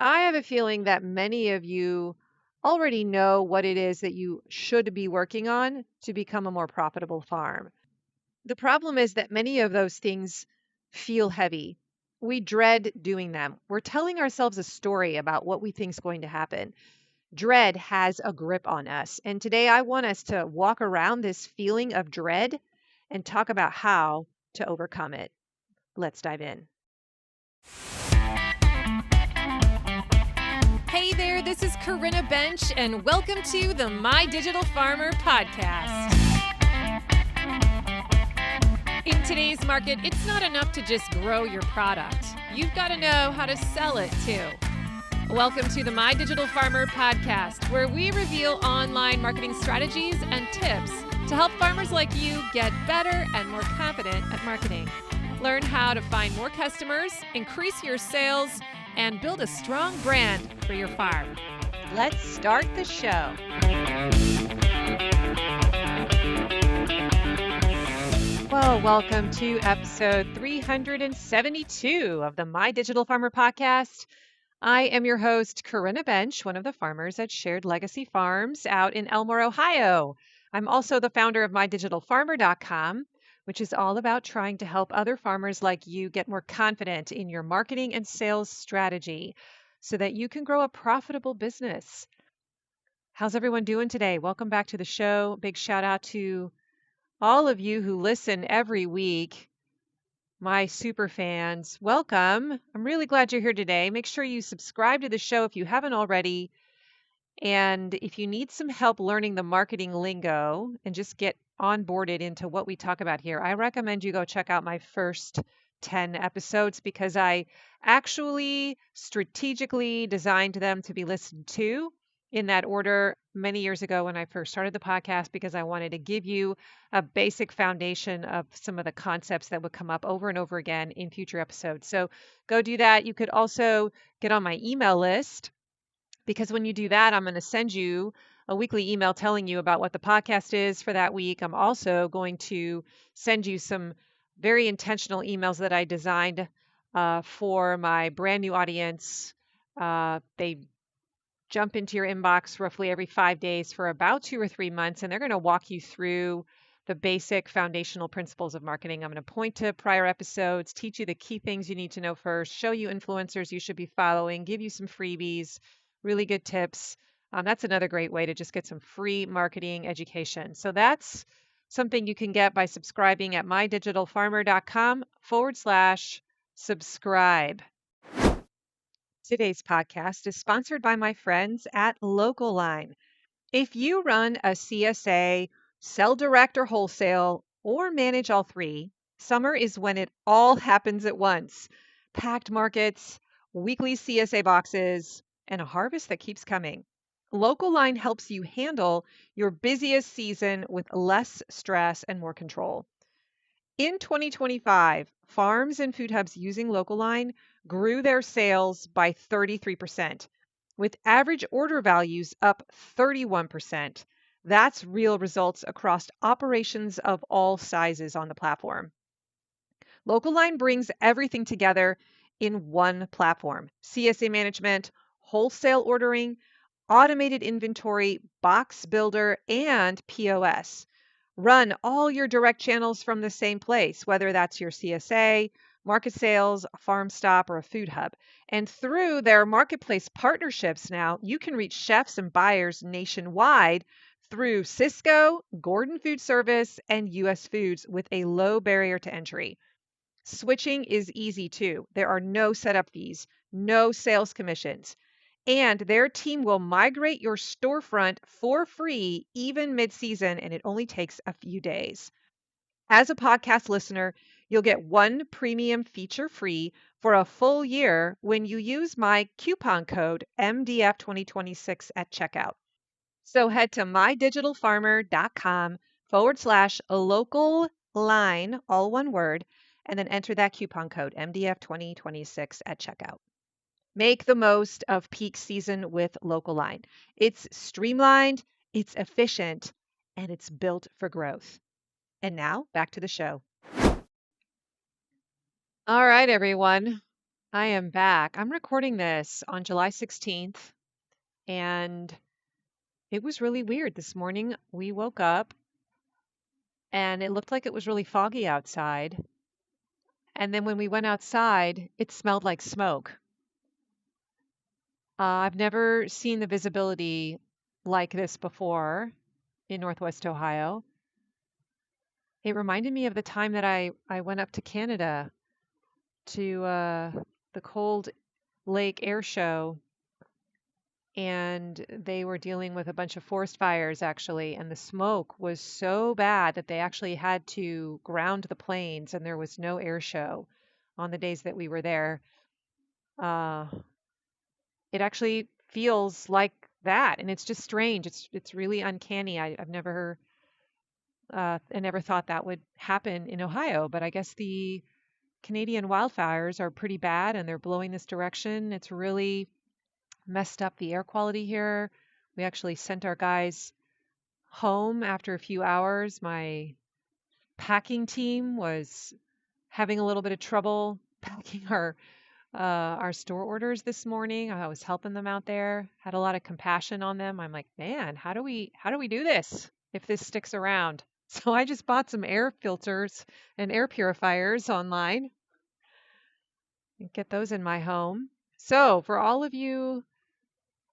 I have a feeling that many of you already know what it is that you should be working on to become a more profitable farm. The problem is that many of those things feel heavy. We dread doing them. We're telling ourselves a story about what we think is going to happen. Dread has a grip on us. And today I want us to walk around this feeling of dread and talk about how to overcome it. Let's dive in. Hey there, this is Corinna Bench, and welcome to the My Digital Farmer podcast. In today's market, it's not enough to just grow your product. You've got to know how to sell it too. Welcome to the My Digital Farmer podcast, where we reveal online marketing strategies and tips to help farmers like you get better and more confident at marketing. Learn how to find more customers, increase your sales, and build a strong brand for your farm. Let's start the show. Well, welcome to episode 372 of the My Digital Farmer podcast. I am your host, Corinna Bench, one of the farmers at Shared Legacy Farms out in Elmore, Ohio. I'm also the founder of MyDigitalFarmer.com, which is all about trying to help other farmers like you get more confident in your marketing and sales strategy so that you can grow a profitable business. How's everyone doing today? Welcome back to the show. Big shout out to all of you who listen every week. My super fans, welcome. I'm really glad you're here today. Make sure you subscribe to the show if you haven't already. And if you need some help learning the marketing lingo and just get onboarded into what we talk about here, I recommend you go check out my first 10 episodes because I actually strategically designed them to be listened to in that order many years ago when I first started the podcast because I wanted to give you a basic foundation of some of the concepts that would come up over and over again in future episodes. So go do that. You could also get on my email list because when you do that, I'm going to send you a weekly email telling you about what the podcast is for that week. I'm also going to send you some very intentional emails that I designed for my brand new audience. They jump into your inbox roughly every 5 days for about 2 or 3 months, and they're going to walk you through the basic foundational principles of marketing. I'm going to point to prior episodes, teach you the key things you need to know first, show you influencers you should be following, give you some freebies, really good tips. That's another great way to just get some free marketing education. So that's something you can get by subscribing at mydigitalfarmer.com/subscribe. Today's podcast is sponsored by my friends at Local Line. If you run a CSA, sell direct or wholesale, or manage all three, summer is when it all happens at once. Packed markets, weekly CSA boxes, and a harvest that keeps coming. Local Line helps you handle your busiest season with less stress and more control. In 2025, farms and food hubs using Local Line grew their sales by 33%, with average order values up 31%. That's real results across operations of all sizes on the platform. Local Line brings everything together in one platform: CSA management, wholesale ordering, automated inventory, box builder, and POS. Run all your direct channels from the same place, whether that's your CSA, market sales, a farm stop, or a food hub. And through their marketplace partnerships now, you can reach chefs and buyers nationwide through Sysco, Gordon Food Service, and US Foods with a low barrier to entry. Switching is easy too. There are no setup fees, no sales commissions, and their team will migrate your storefront for free even mid-season, and it only takes a few days. As a podcast listener, you'll get one premium feature free for a full year when you use my coupon code MDF2026 at checkout. So head to mydigitalfarmer.com/local line, all one word, and then enter that coupon code MDF2026 at checkout. Make the most of peak season with Local Line. It's streamlined, it's efficient, and it's built for growth. And now back to the show. All right, everyone. I am back. I'm recording this on July 16th, and it was really weird. This morning we woke up and it looked like it was really foggy outside. And then when we went outside, it smelled like smoke. I've never seen the visibility like this before in Northwest Ohio. It reminded me of the time that I went up to Canada to the Cold Lake Air Show, and they were dealing with a bunch of forest fires actually, and the smoke was so bad that they actually had to ground the planes, and there was no air show on the days that we were there. Uh, it actually feels like that, and it's just strange. It's really uncanny. I never thought that would happen in Ohio, but I guess the Canadian wildfires are pretty bad, and they're blowing this direction. It's really messed up the air quality here. We actually sent our guys home after a few hours. My packing team was having a little bit of trouble packing our store orders this morning. I was helping them out there. Had a lot of compassion on them. I'm like, man, how do we do this if this sticks around? So I just bought some air filters and air purifiers online and get those in my home. So for all of you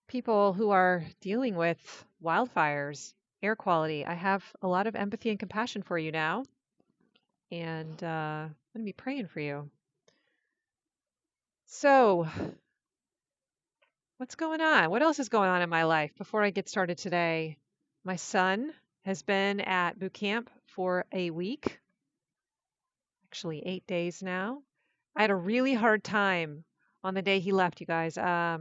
people who are dealing with wildfires, air quality, I have a lot of empathy and compassion for you now, and I'm going to be praying for you. So, what's going on? What else is going on in my life before I get started today? My son has been at boot camp for a week, actually 8 days now. I had a really hard time on the day he left, you guys. I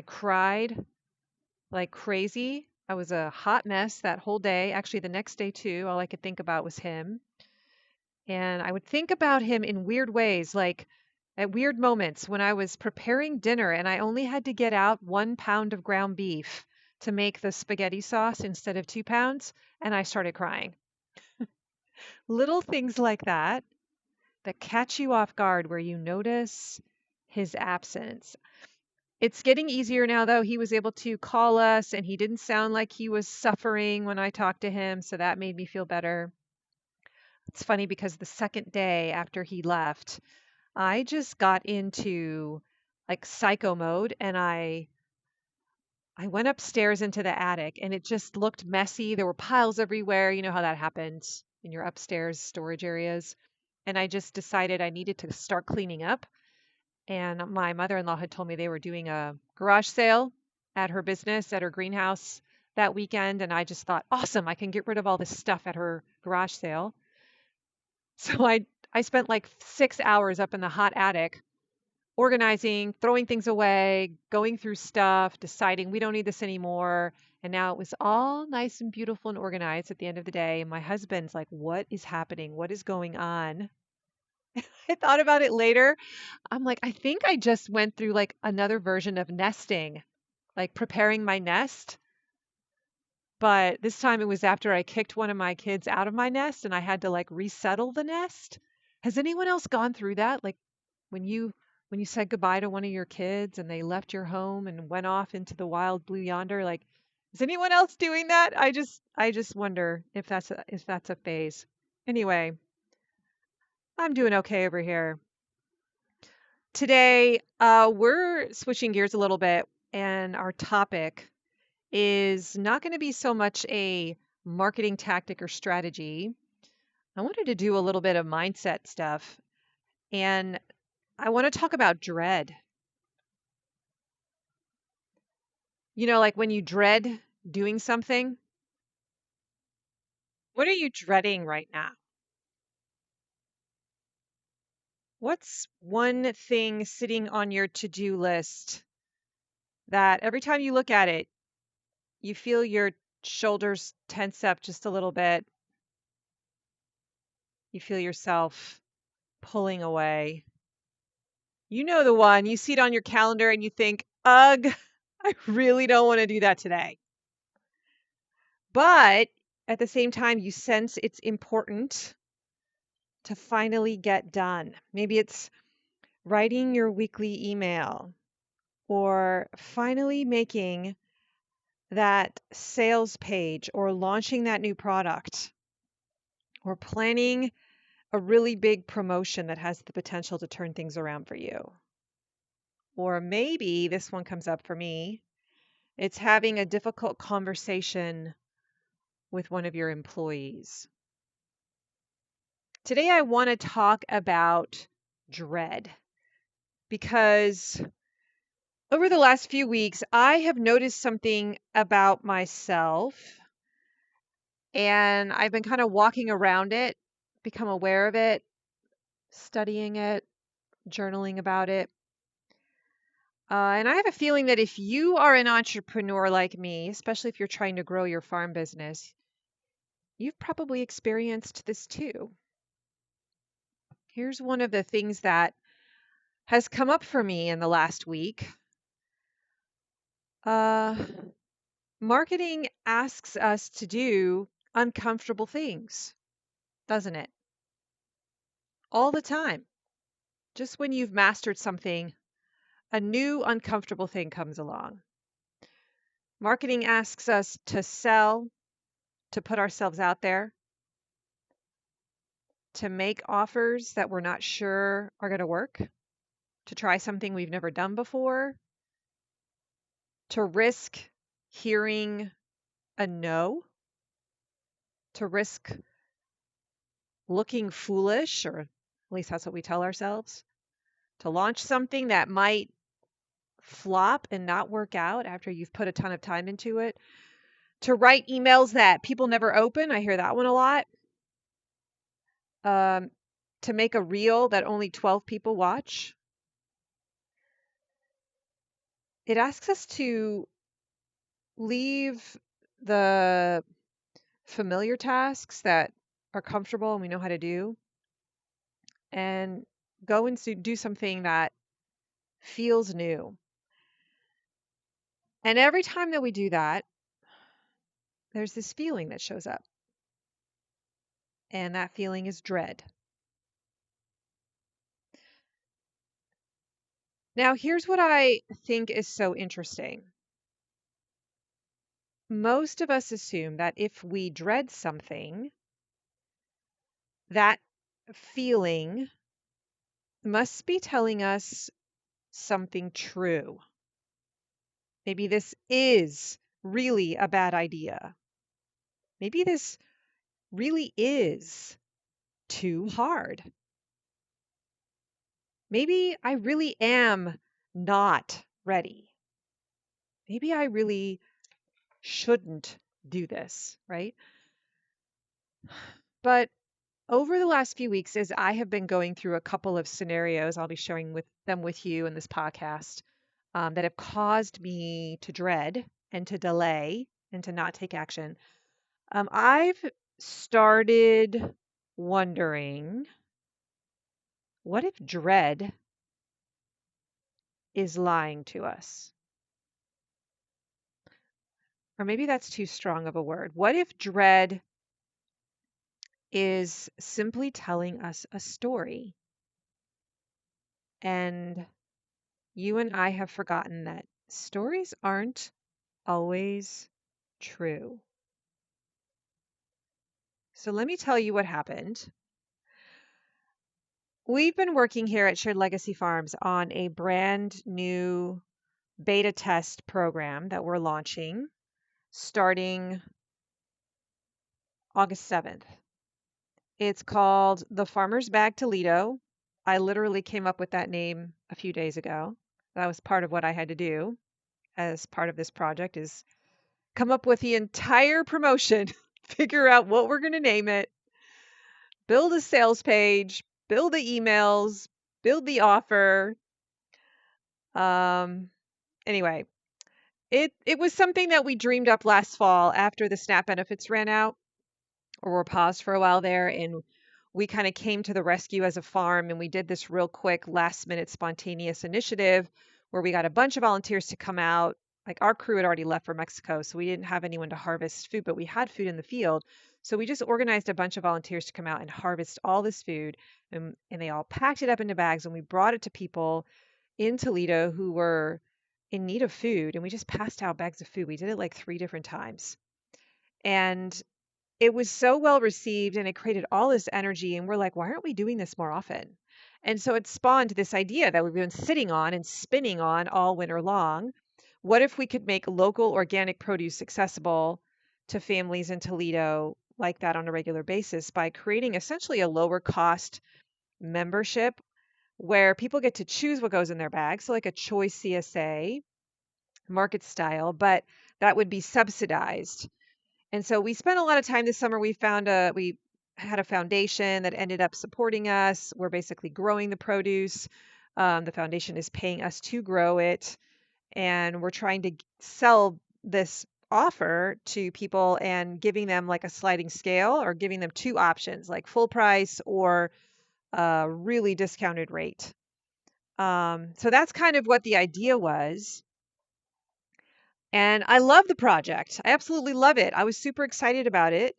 cried like crazy. I was a hot mess that whole day. Actually, the next day too, all I could think about was him. And I would think about him in weird ways, like at weird moments when I was preparing dinner and I only had to get out 1 pound of ground beef to make the spaghetti sauce instead of 2 pounds, and I started crying. Little things like that catch you off guard where you notice his absence. It's getting easier now, though. He was able to call us and he didn't sound like he was suffering when I talked to him, so that made me feel better. It's funny because the second day after he left, I just got into like psycho mode, and I went upstairs into the attic and it just looked messy. There were piles everywhere. You know how that happens in your upstairs storage areas. And I just decided I needed to start cleaning up. And my mother-in-law had told me they were doing a garage sale at her business, at her greenhouse that weekend. And I just thought, awesome, I can get rid of all this stuff at her garage sale. So I spent like 6 hours up in the hot attic organizing, throwing things away, going through stuff, deciding we don't need this anymore. And now it was all nice and beautiful and organized at the end of the day. And my husband's like, what is happening? What is going on? I thought about it later. I'm like, I think I just went through like another version of nesting, like preparing my nest. But this time it was after I kicked one of my kids out of my nest and I had to like resettle the nest. Has anyone else gone through that? Like when you said goodbye to one of your kids and they left your home and went off into the wild blue yonder, like is anyone else doing that? I just wonder if that's a phase. Anyway, I'm doing okay over here. Today, we're switching gears a little bit, and our topic is not going to be so much a marketing tactic or strategy. I wanted to do a little bit of mindset stuff, and I want to talk about dread. You know, like when you dread doing something, what are you dreading right now? What's one thing sitting on your to-do list that every time you look at it, you feel your shoulders tense up just a little bit? You feel yourself pulling away. You know the one. You see it on your calendar and you think, ugh, I really don't want to do that today. But at the same time, you sense it's important to finally get done. Maybe it's writing your weekly email, or finally making that sales page, or launching that new product, or planning a really big promotion that has the potential to turn things around for you. Or maybe this one comes up for me. It's having a difficult conversation with one of your employees. Today, I want to talk about dread because over the last few weeks, I have noticed something about myself, and I've been kind of walking around it, become aware of it, studying it, journaling about it. And I have a feeling that if you are an entrepreneur like me, especially if you're trying to grow your farm business, you've probably experienced this too. Here's one of the things that has come up for me in the last week. Uh, Marketing asks us to do uncomfortable things, doesn't it? All the time. Just when you've mastered something, a new uncomfortable thing comes along. Marketing asks us to sell, to put ourselves out there, to make offers that we're not sure are going to work, to try something we've never done before, to risk hearing a no, to risk looking foolish, or at least that's what we tell ourselves, to launch something that might flop and not work out after you've put a ton of time into it, to write emails that people never open. I hear that one a lot. To make a reel that only 12 people watch. It asks us to leave the familiar tasks that are comfortable and we know how to do, and go and do something that feels new. And every time that we do that, there's this feeling that shows up. And that feeling is dread. Now, here's what I think is so interesting. Most of us assume that if we dread something, that feeling must be telling us something true. Maybe this is really a bad idea. Maybe this really is too hard. Maybe I really am not ready. Maybe I really shouldn't do this, right? But over the last few weeks, as I have been going through a couple of scenarios, I'll be sharing them with you in this podcast, that have caused me to dread and to delay and to not take action. I've started wondering, what if dread is lying to us? Or maybe that's too strong of a word. What if dread is simply telling us a story? And you and I have forgotten that stories aren't always true. So let me tell you what happened. We've been working here at Shared Legacy Farms on a brand new beta test program that we're launching starting August 7th. It's called The Farmer's Bag Toledo. I literally came up with that name a few days ago. That was part of what I had to do as part of this project, is come up with the entire promotion, figure out what we're going to name it, build a sales page, build the emails, build the offer. Anyway, it was something that we dreamed up last fall after the SNAP benefits ran out, or were paused for a while there, and we kind of came to the rescue as a farm, and we did this real quick last minute spontaneous initiative where we got a bunch of volunteers to come out like our crew had already left for Mexico, so we didn't have anyone to harvest food, but we had food in the field. So we just organized a bunch of volunteers to come out and harvest all this food, and they all packed it up into bags, and we brought it to people in Toledo who were in need of food, and we just passed out bags of food. We did it like 3 different times. And it was so well received and it created all this energy. And we're like, why aren't we doing this more often? And so it spawned this idea that we've been sitting on and spinning on all winter long. What if we could make local organic produce accessible to families in Toledo like that on a regular basis by creating essentially a lower cost membership where people get to choose what goes in their bag? So, like a choice CSA market style, but that would be subsidized. And so we spent a lot of time this summer. We had a foundation that ended up supporting us. We're basically growing the produce. The foundation is paying us to grow it, and we're trying to sell this offer to people and giving them like a sliding scale, or giving them two options, like full price or a really discounted rate. So that's kind of what the idea was. And I love the project. I absolutely love it. I was super excited about it.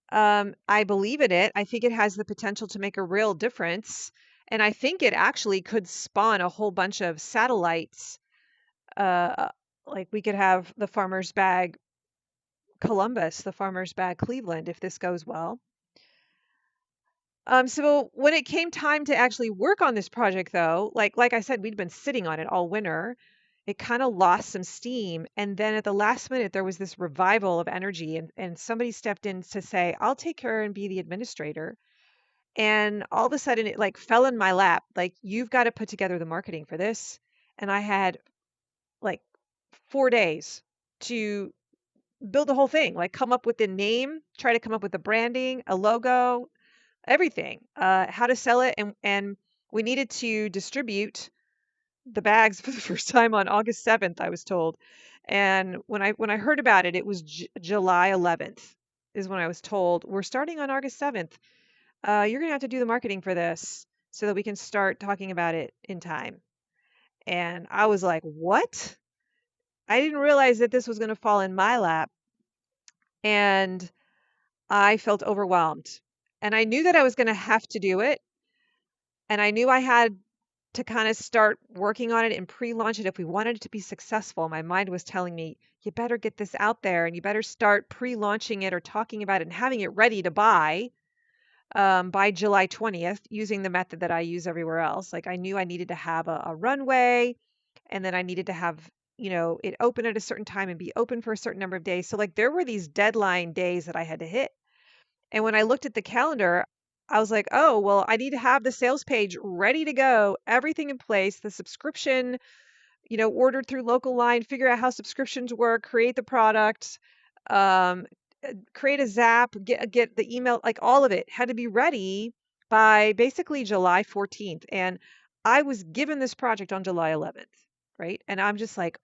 I believe in it. I think it has the potential to make a real difference. And I think it actually could spawn a whole bunch of satellites. Like we could have the Farmer's Bag Columbus, the Farmer's Bag Cleveland, if this goes well. So when it came time to actually work on this project, though, like I said, we'd been sitting on it all winter. It kind of lost some steam. And then at the last minute, there was this revival of energy, and somebody stepped in to say, I'll take care and be the administrator. And all of a sudden, it like fell in my lap. Like, you've got to put together the marketing for this. And I had like 4 days to build the whole thing, like come up with the name, try to come up with the branding, a logo, everything, how to sell it. And we needed to distribute the bags for the first time on August 7th, I was told. And when I heard about it, it was July 11th is when I was told, we're starting on August 7th. You're going to have to do the marketing for this so that we can start talking about it in time. And I was like, what? I didn't realize that this was going to fall in my lap. And I felt overwhelmed. And I knew that I was going to have to do it. And I knew I had to kind of start working on it and pre-launch it if we wanted it to be successful. My mind was telling me, you better get this out there and you better start pre-launching it or talking about it and having it ready to buy by July 20th, using the method that I use everywhere else. Like I knew I needed to have a runway, and then I needed to have, it open at a certain time and be open for a certain number of days. So like there were these deadline days that I had to hit. And when I looked at the calendar, I was like, oh, well, I need to have the sales page ready to go, everything in place, the subscription, ordered through local line, figure out how subscriptions work, create the product, um, create a Zap, get the email, like all of it had to be ready by basically July 14th. And I was given this project on July 11th, right? And I'm just like,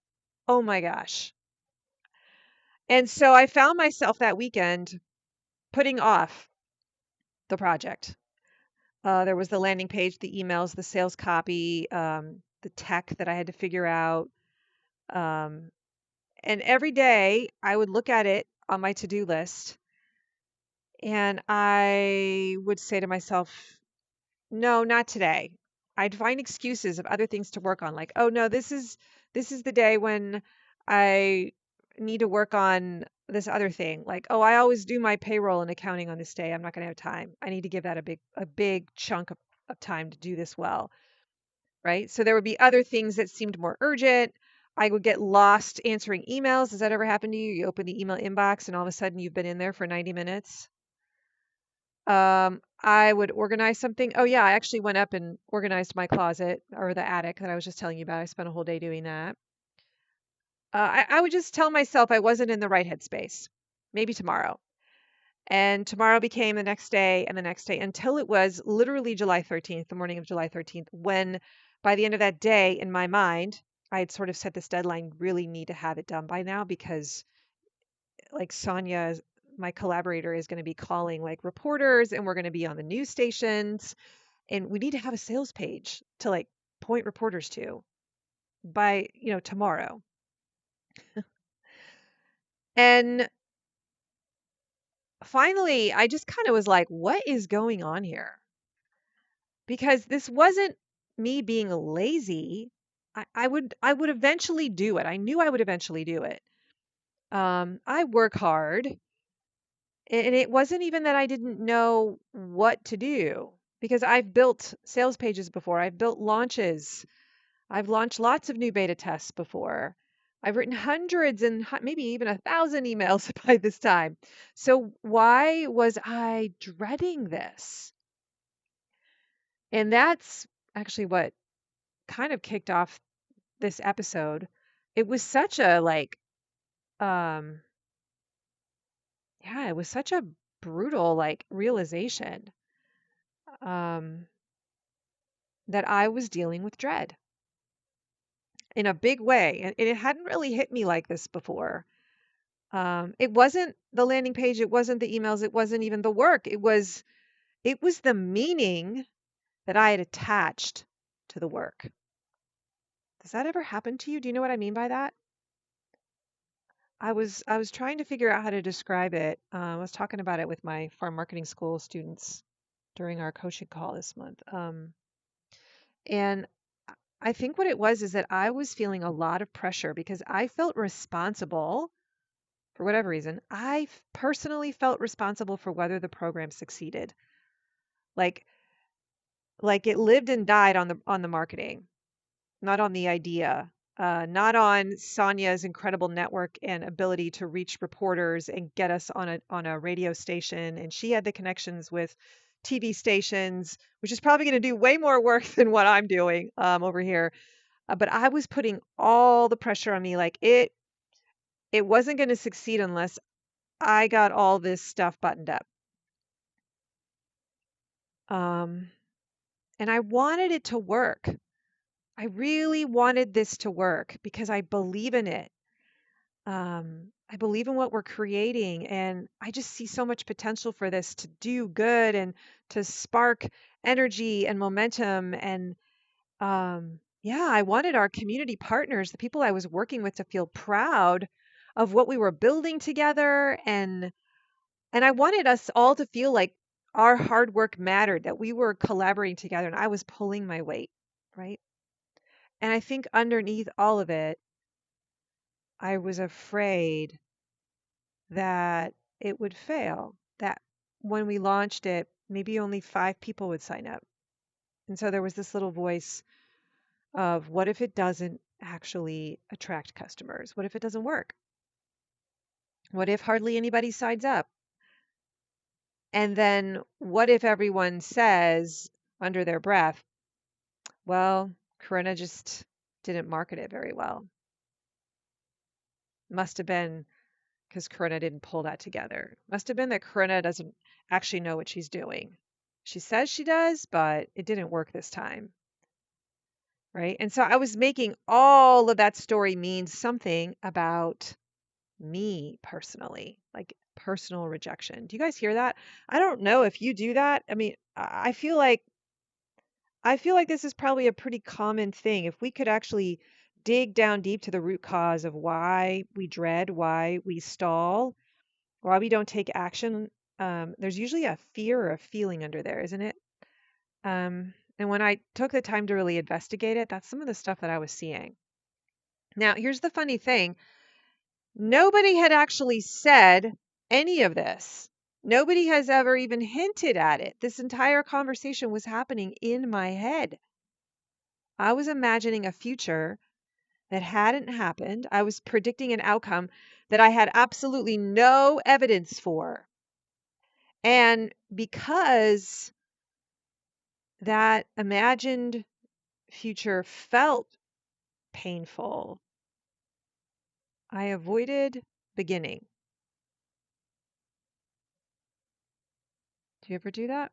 oh my gosh. And so I found myself that weekend putting off the project. There was the landing page, the emails, the sales copy, the tech that I had to figure out. Um, and every day I would look at it on my to-do list and I would say to myself, no, not today. I'd find excuses of other things to work on, like, oh no, this is the day when I need to work on this other thing. Like, oh, I always do my payroll and accounting on this day. I'm not going to have time. I need to give that a big chunk of time to do this well, right? So there would be other things that seemed more urgent. I would get lost answering emails. Does that ever happen to you? You open the email inbox and all of a sudden you've been in there for 90 minutes. I would organize something. Oh yeah, I actually went up and organized my closet, or the attic that I was just telling you about. I spent a whole day doing that. I would just tell myself I wasn't in the right headspace. Maybe tomorrow. And tomorrow became the next day and the next day until it was literally July 13th, the morning of July 13th, when by the end of that day, in my mind, I had sort of set this deadline, really need to have it done by now, because like Sonia, my collaborator, is going to be calling like reporters, and we're going to be on the news stations, and we need to have a sales page to like point reporters to by, tomorrow. And finally, I just kind of was like, what is going on here? Because this wasn't me being lazy. I would eventually do it. I knew I would eventually do it. I work hard, and it wasn't even that I didn't know what to do because I've built sales pages before. I've built launches. I've launched lots of new beta tests before. I've written hundreds and maybe even 1,000 emails by this time. So why was I dreading this? And that's actually what kind of kicked off this episode. It was such a um yeah, it was such a brutal realization um that I was dealing with dread in a big way. And it hadn't really hit me like this before. It wasn't the landing page, it wasn't the emails, it wasn't even the work. It was the meaning that I had attached to the work. Does that ever happen to you? Do you know what I mean by that? I was trying to figure out how to describe it. I was talking about it with my farm marketing school students during our coaching call this month. And I think what it was is that I was feeling a lot of pressure because I felt responsible for whatever reason. Personally felt responsible for whether the program succeeded. Like like it lived and died on the marketing, not on the idea, not on Sonia's incredible network and ability to reach reporters and get us on a radio station. And she had the connections with TV stations, which is probably going to do way more work than what I'm doing over here. But I was putting all the pressure on me, like it wasn't going to succeed unless I got all this stuff buttoned up. Um, and I wanted it to work. I really wanted this to work because I believe in it. I believe in what we're creating, and I just see so much potential for this to do good and to spark energy and momentum. And yeah, I wanted our community partners, the people I was working with, to feel proud of what we were building together, and I wanted us all to feel like our hard work mattered, that we were collaborating together, and I was pulling my weight, right? And I think underneath all of it, I was afraid that it would fail, that when we launched it, maybe only 5 people would sign up. And so there was this little voice of, what if it doesn't actually attract customers? What if it doesn't work? What if hardly anybody signs up? And then what if everyone says under their breath, well, Corinna just didn't market it very well. Must have been because Corinna didn't pull that together. Must have been that Corinna doesn't actually know what she's doing. She says she does, but it didn't work this time. Right. And so I was making all of that story mean something about me personally, like personal rejection. Do you guys hear that? I don't know if you do that. I mean, I feel like this is probably a pretty common thing. If we could actually dig down deep to the root cause of why we dread, why we stall, why we don't take action, there's usually a fear or a feeling under there, isn't it? And when I took the time to really investigate it, that's some of the stuff that I was seeing. Now, here's the funny thing. Nobody had actually said any of this. Nobody has ever even hinted at it. This entire conversation was happening in my head. I was imagining a future that hadn't happened. I was predicting an outcome that I had absolutely no evidence for. And because that imagined future felt painful, I avoided beginning. Do you ever do that?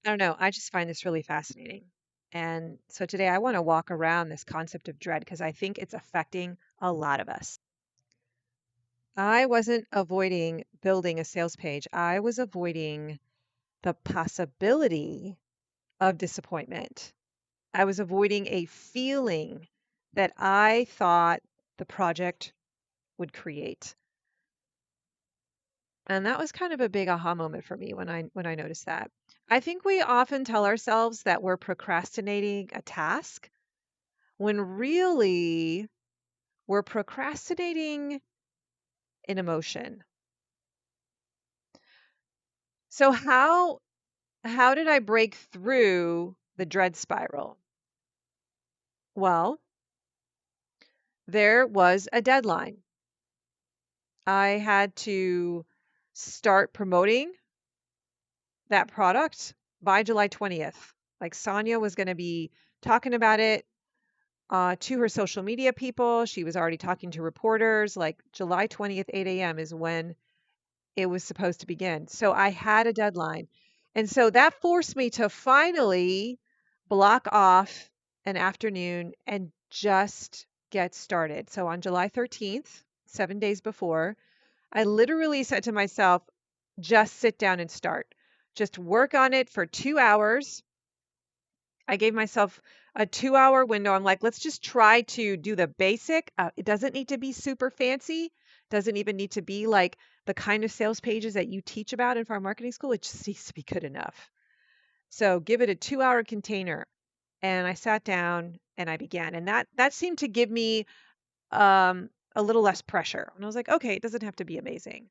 I don't know. I just find this really fascinating. And so today I want to walk around this concept of dread because I think it's affecting a lot of us. I wasn't avoiding building a sales page. I was avoiding the possibility of disappointment. I was avoiding a feeling that I thought the project would create. And that was kind of a big aha moment for me when I noticed that. I think we often tell ourselves that we're procrastinating a task when really we're procrastinating an emotion. So how did I break through the dread spiral? Well, there was a deadline. I had to start promoting that product by July 20th. Like Sonia was going to be talking about it to her social media people. She was already talking to reporters. Like July 20th, 8 a.m. is when it was supposed to begin. So I had a deadline. And so that forced me to finally block off an afternoon and just get started. So on July 13th, 7 days before, I literally said to myself, just sit down and start. Just work on it for 2 hours. I gave myself a 2 hour window. I'm like, let's just try to do the basic. It doesn't need to be super fancy. Doesn't even need to be like the kind of sales pages that you teach about in farm marketing school. It just needs to be good enough. So give it a 2 hour container. And I sat down and I began. And that seemed to give me a little less pressure. And I was like, okay, it doesn't have to be amazing.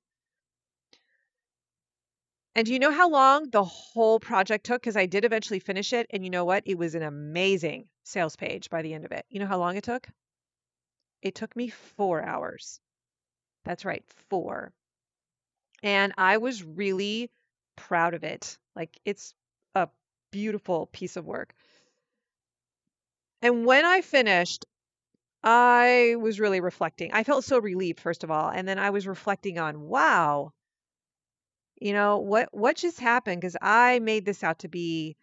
And do you know how long the whole project took? Because I did eventually finish it. And you know what? It was an amazing sales page by the end of it. You know how long it took? It took me 4 hours. That's right, 4. And I was really proud of it. Like it's a beautiful piece of work. And when I finished, I was really reflecting. I felt so relieved, first of all. And then I was reflecting on, wow, what just happened? Because I made this out to be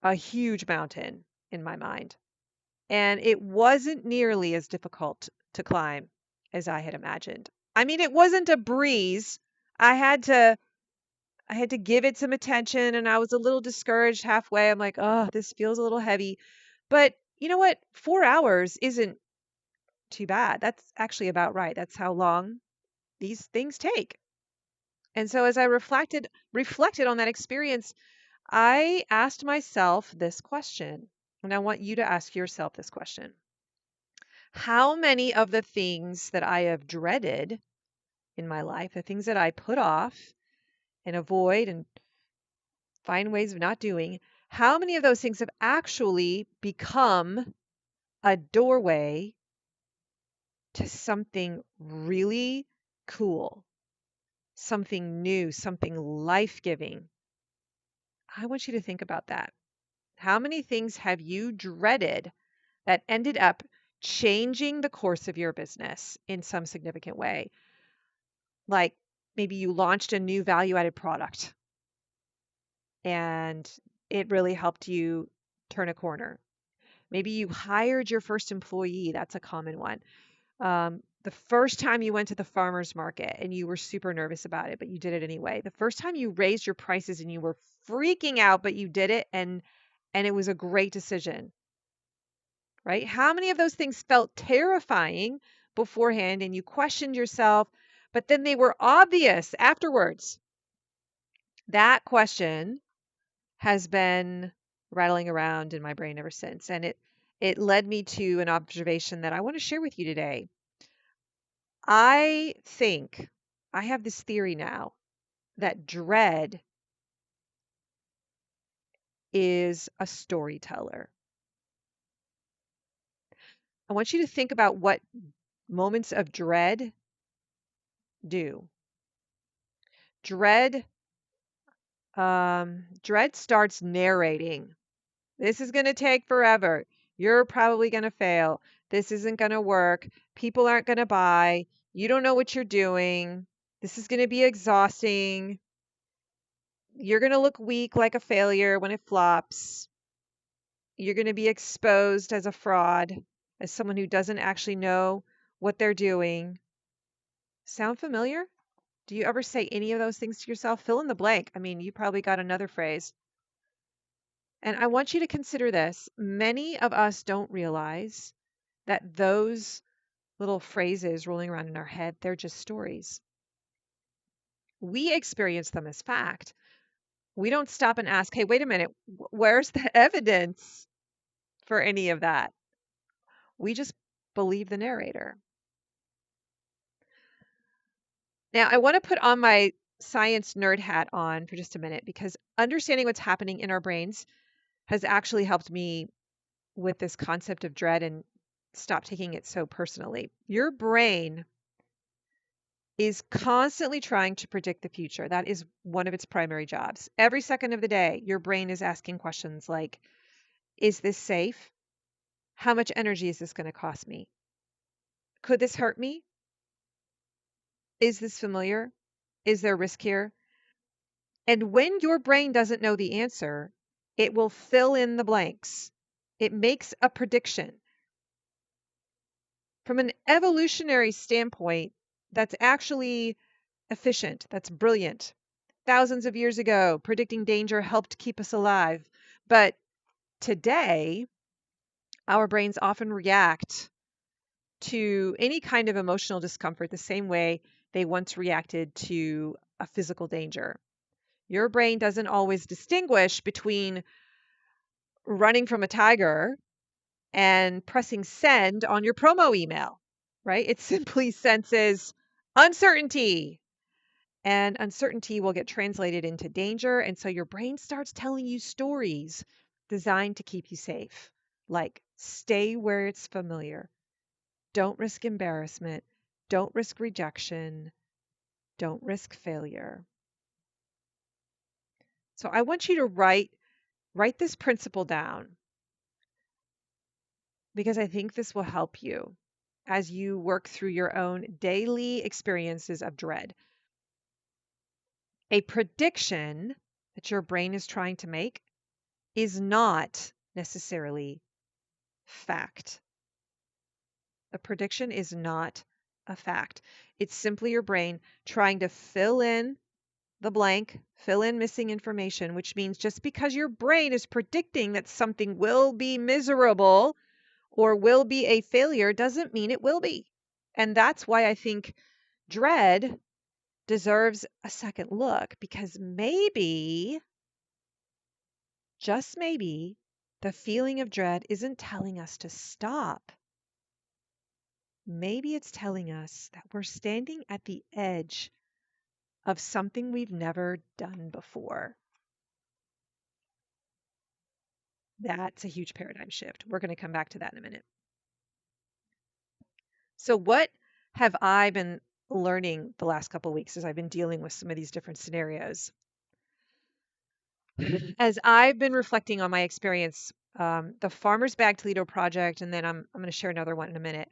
a huge mountain in my mind. And it wasn't nearly as difficult to climb as I had imagined. I mean, it wasn't a breeze. I had to I had to give it some attention and I was a little discouraged halfway. I'm like, "Oh, this feels a little heavy." But you know what? 4 hours isn't too bad. That's actually about right. That's how long these things take. And so as I reflected on that experience, I asked myself this question, and I want you to ask yourself this question. How many of the things that I have dreaded in my life, the things that I put off and avoid and find ways of not doing, how many of those things have actually become a doorway to something really cool, something new, something life-giving? I want you to think about that. How many things have you dreaded that ended up changing the course of your business in some significant way? Like maybe you launched a new value-added product and it really helped you turn a corner. Maybe you hired your first employee. That's a common one. The first time you went to the farmer's market and you were super nervous about it, but you did it anyway. The first time you raised your prices and you were freaking out, but you did it and it was a great decision, right? How many of those things felt terrifying beforehand and you questioned yourself, but then they were obvious afterwards? That question has been rattling around in my brain ever since. And it led me to an observation that I want to share with you today. I think I have this theory now that dread is a storyteller. I want you to think about what moments of dread do. Dread dread starts narrating. This is going to take forever. You're probably going to fail. This isn't going to work. People aren't going to buy. You don't know what you're doing. This is going to be exhausting. You're going to look weak like a failure when it flops. You're going to be exposed as a fraud, as someone who doesn't actually know what they're doing. Sound familiar? Do you ever say any of those things to yourself? Fill in the blank. I mean, you probably got another phrase. And I want you to consider this. Many of us don't realize that those little phrases rolling around in our head, they're just stories. We experience them as fact. We don't stop and ask, hey, wait a minute, where's the evidence for any of that? We just believe the narrator. Now, I want to put on my science nerd hat on for just a minute because understanding what's happening in our brains has actually helped me with this concept of dread and stop taking it so personally. Your brain is constantly trying to predict the future. That is one of its primary jobs. Every second of the day, your brain is asking questions like, is this safe? How much energy is this going to cost me? Could this hurt me? Is this familiar? Is there risk here? And when your brain doesn't know the answer, it will fill in the blanks. It makes a prediction. From an evolutionary standpoint, that's actually efficient. That's brilliant. Thousands of years ago, predicting danger helped keep us alive. But today, our brains often react to any kind of emotional discomfort the same way they once reacted to a physical danger. Your brain doesn't always distinguish between running from a tiger and pressing send on your promo email, right? It simply senses uncertainty, and uncertainty will get translated into danger. And so your brain starts telling you stories designed to keep you safe, like stay where it's familiar, don't risk embarrassment, don't risk rejection, don't risk failure. So I want you to write this principle down because I think this will help you as you work through your own daily experiences of dread. A prediction that your brain is trying to make is not necessarily fact. A prediction is not a fact. It's simply your brain trying to fill in the blank, fill in missing information, which means just because your brain is predicting that something will be miserable or will be a failure doesn't mean it will be. And that's why I think dread deserves a second look, because maybe, just maybe, the feeling of dread isn't telling us to stop. Maybe it's telling us that we're standing at the edge of something we've never done before. That's a huge paradigm shift. We're going to come back to that in a minute. So what have I been learning the last couple of weeks as I've been dealing with some of these different scenarios? As I've been reflecting on my experience, the Farmer's Bag Toledo project, and then I'm going to share another one in a minute.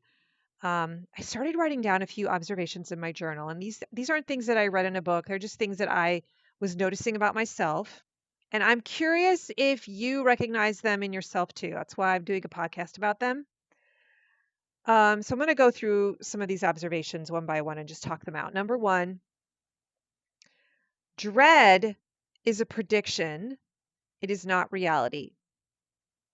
I started writing down a few observations in my journal, and these aren't things that I read in a book. They're just things that I was noticing about myself. And I'm curious if you recognize them in yourself too. That's why I'm doing a podcast about them. So I'm going to go through some of these observations one by one and just talk them out. Number one, dread is a prediction. It is not reality.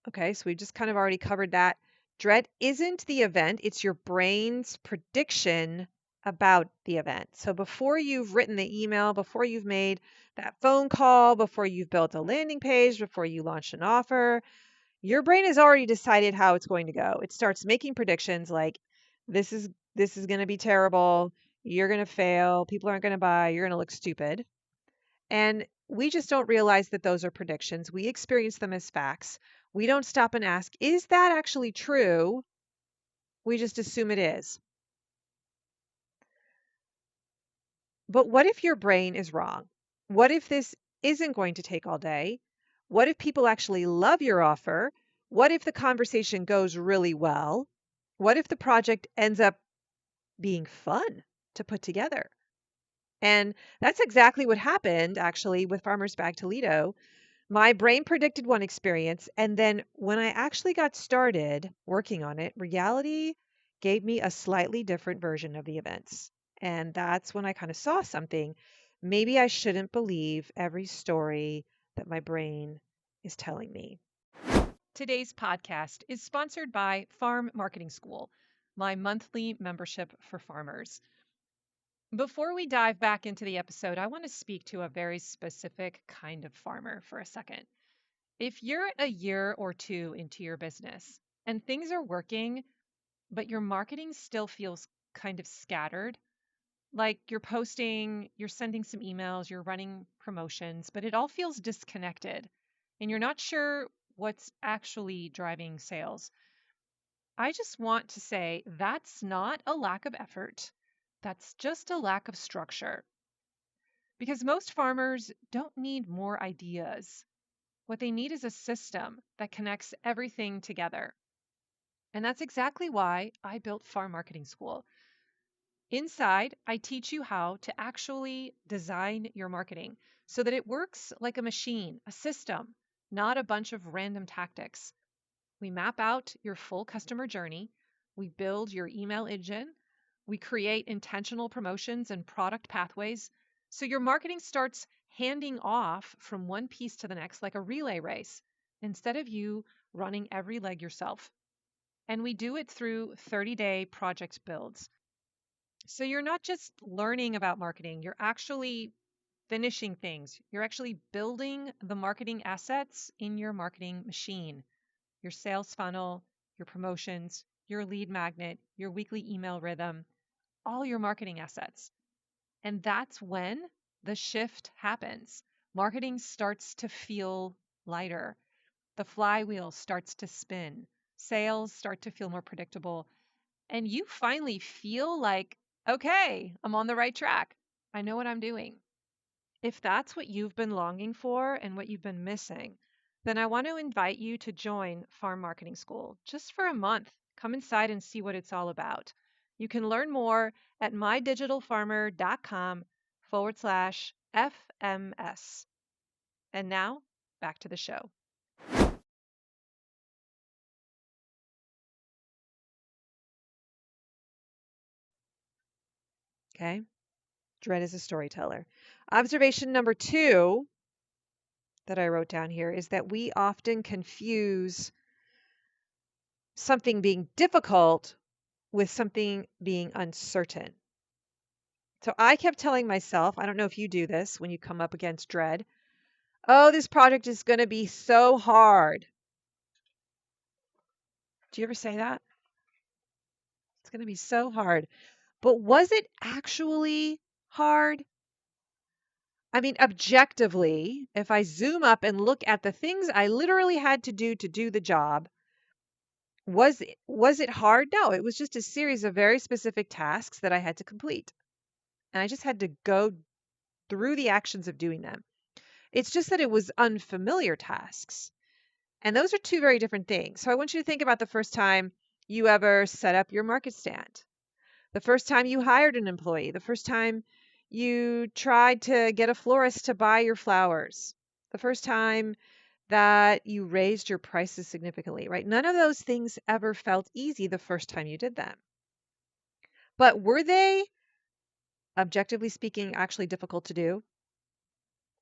Okay, so we just kind of already covered that. Dread isn't the event, it's your brain's prediction about the event. So before you've written the email, before you've made that phone call, before you've built a landing page, before you launch an offer, your brain has already decided how it's going to go. It starts making predictions like this is going to be terrible, you're going to fail, people aren't going to buy, you're going to look stupid. And we just don't realize that those are predictions. We experience them as facts. We don't stop and ask, is that actually true? We just assume it is. But what if your brain is wrong? What if this isn't going to take all day? What if people actually love your offer? What if the conversation goes really well? What if the project ends up being fun to put together? And that's exactly what happened actually with Farmer's Bag Toledo. My brain predicted one experience, and then when I actually got started working on it, reality gave me a slightly different version of the events. And that's when I kind of saw something. Maybe I shouldn't believe every story that my brain is telling me. Today's podcast is sponsored by Farm Marketing School, my monthly membership for farmers. Before we dive back into the episode, I want to speak to a very specific kind of farmer for a second. If you're a year or two into your business and things are working, but your marketing still feels kind of scattered, like you're posting, you're sending some emails, you're running promotions, but it all feels disconnected and you're not sure what's actually driving sales. I just want to say that's not a lack of effort. That's just a lack of structure. Because most farmers don't need more ideas. What they need is a system that connects everything together. And that's exactly why I built Farm Marketing School. Inside, I teach you how to actually design your marketing so that it works like a machine, a system, not a bunch of random tactics. We map out your full customer journey. We build your email engine. We create intentional promotions and product pathways. So your marketing starts handing off from one piece to the next like a relay race instead of you running every leg yourself. And we do it through 30-day project builds. So you're not just learning about marketing, you're actually finishing things. You're actually building the marketing assets in your marketing machine, your sales funnel, your promotions, your lead magnet, your weekly email rhythm, all your marketing assets. And that's when the shift happens. Marketing starts to feel lighter. The flywheel starts to spin. Sales start to feel more predictable. And you finally feel like, okay, I'm on the right track. I know what I'm doing. If that's what you've been longing for and what you've been missing, then I want to invite you to join Farm Marketing School just for a month. Come inside and see what it's all about. You can learn more at mydigitalfarmer.com/FMS. And now back to the show. Okay. Dread is a storyteller. Observation number 2 that I wrote down here is that we often confuse something being difficult with something being uncertain. So I kept telling myself, I don't know if you do this when you come up against dread, oh, this project is going to be so hard. Do you ever say that? It's going to be so hard. But was it actually hard? I mean, objectively, if I zoom up and look at the things I literally had to do the job, was it hard? No, it was just a series of very specific tasks that I had to complete. And I just had to go through the actions of doing them. It's just that it was unfamiliar tasks. And those are two very different things. So I want you to think about the first time you ever set up your market stand, the first time you hired an employee, the first time you tried to get a florist to buy your flowers, the first time that you raised your prices significantly, right? None of those things ever felt easy the first time you did them. But were they, objectively speaking, actually difficult to do?